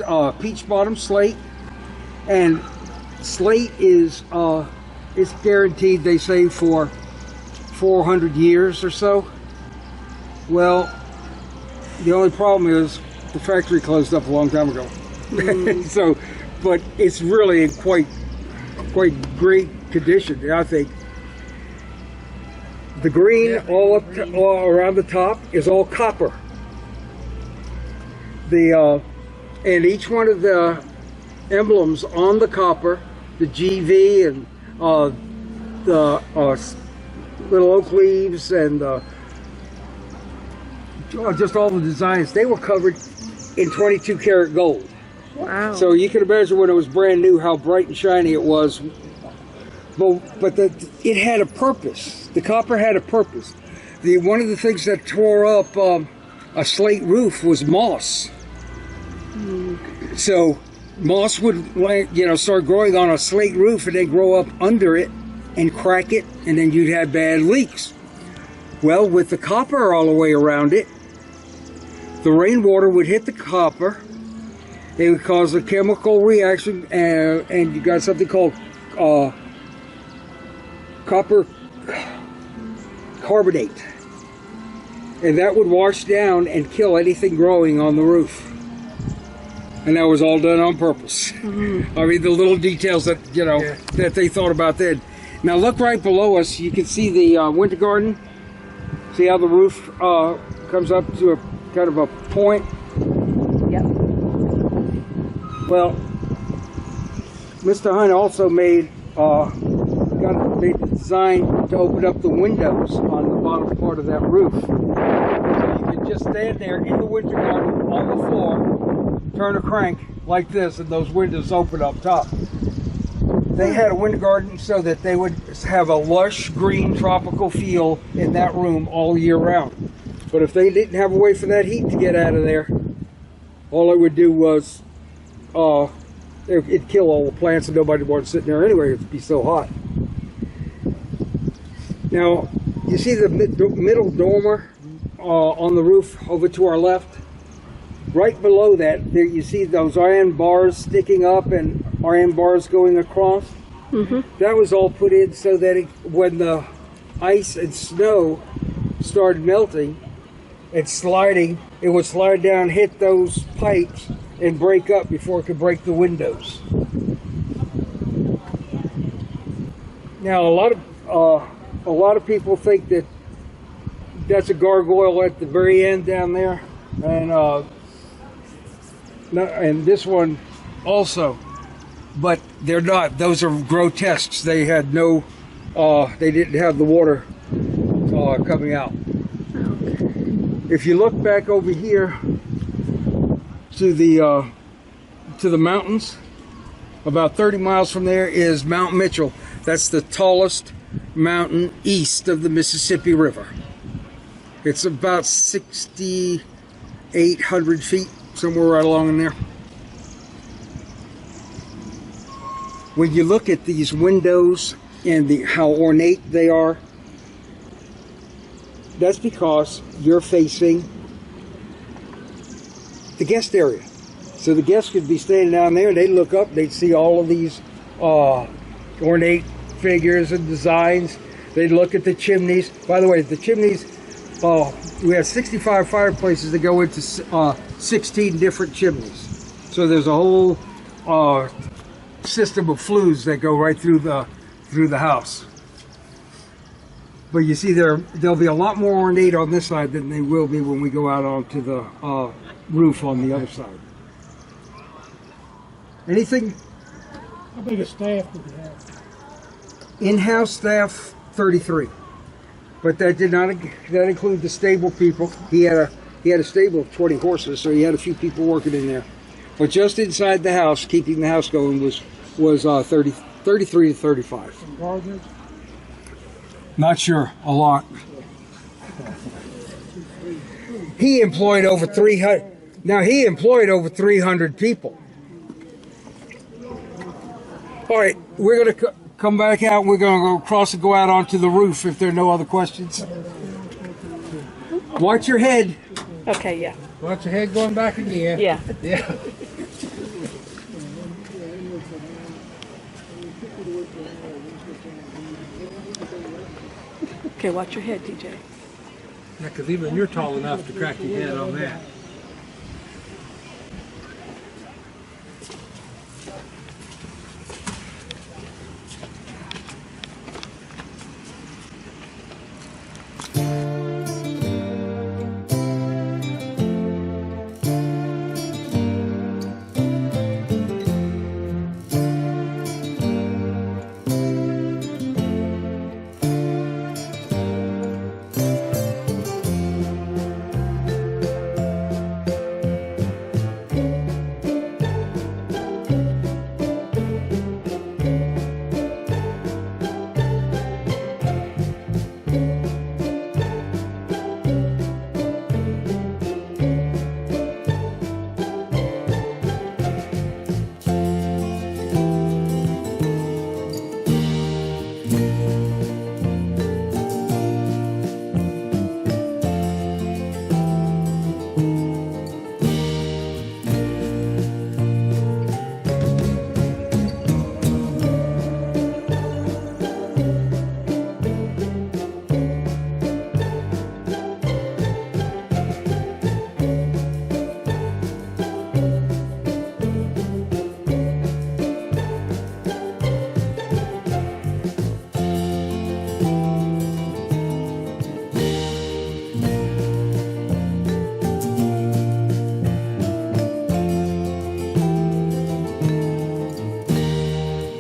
is peach bottom slate, and slate is it's guaranteed, they say, for 400 years or so. Well, the only problem is the factory closed up a long time ago. So, but it's really in quite great condition, I think. The green all around the top is all copper. And each one of the emblems on the copper, the GV and the little oak leaves and just all the designs, they were covered in 22 karat gold. Wow. So you can imagine when it was brand new how bright and shiny it was. But it had a purpose. The copper had a purpose. One of the things that tore up a slate roof was moss. So moss would start growing on a slate roof and then grow up under it and crack it, and then you'd have bad leaks. Well, with the copper all the way around it, the rainwater would hit the copper. It would cause a chemical reaction, and you got something called copper carbonate, and that would wash down and kill anything growing on the roof. And that was all done on purpose. Mm-hmm. I mean, the little details that that they thought about then. Now look right below us. You can see the winter garden. See how the roof comes up to a kind of a point. Yep. Well, Mr. Hunt also made the design to open up the windows on the bottom part of that roof. So you can just stand there in the winter garden on the floor, turn a crank like this, and those windows open up top. They had a winter garden so that they would have a lush green tropical feel in that room all year round. But if they didn't have a way for that heat to get out of there, all it would do was it'd kill all the plants, and nobody wanted sitting there anyway. It'd be so hot. Now, you see the middle dormer on the roof over to our left? Right below that, there you see those iron bars sticking up and iron bars going across. Mm-hmm. That was all put in so that when the ice and snow started melting and sliding, it would slide down, hit those pipes, and break up before it could break the windows. Now, a lot of people think that that's a gargoyle at the very end down there, and this one also, but they're not. Those are grotesques. They had no, they didn't have the water coming out. If you look back over here to the mountains, about 30 miles from there is Mount Mitchell. That's the tallest mountain east of the Mississippi River. It's about 6,800 feet, somewhere right along in there. When you look at these windows and how ornate they are, that's because you're facing the guest area. So the guests could be standing down there, and they'd look up, they'd see all of these ornate figures and designs. They'd look at the chimneys. By the way, the chimneys, we have 65 fireplaces that go into 16 different chimneys. So there's a whole system of flues that go right through the house. But you see, there'll be a lot more ornate on this side than they will be when we go out onto the roof on the other side. Anything? How big a staff did you have? In-house staff, 33. But that include the stable people. He had a stable of 20 horses, so he had a few people working in there. But just inside the house, keeping the house going, was 33 to 35. And gardeners? Not sure. A lot. He employed over 300. Now he employed over 300 people. All right, we're going to come back out. We're going to go across and go out onto the roof if there are no other questions. Watch your head. Okay, yeah. Watch your head going back again. Yeah. Yeah. Okay, watch your head, TJ. Yeah, because even you're tall enough to crack your head on that.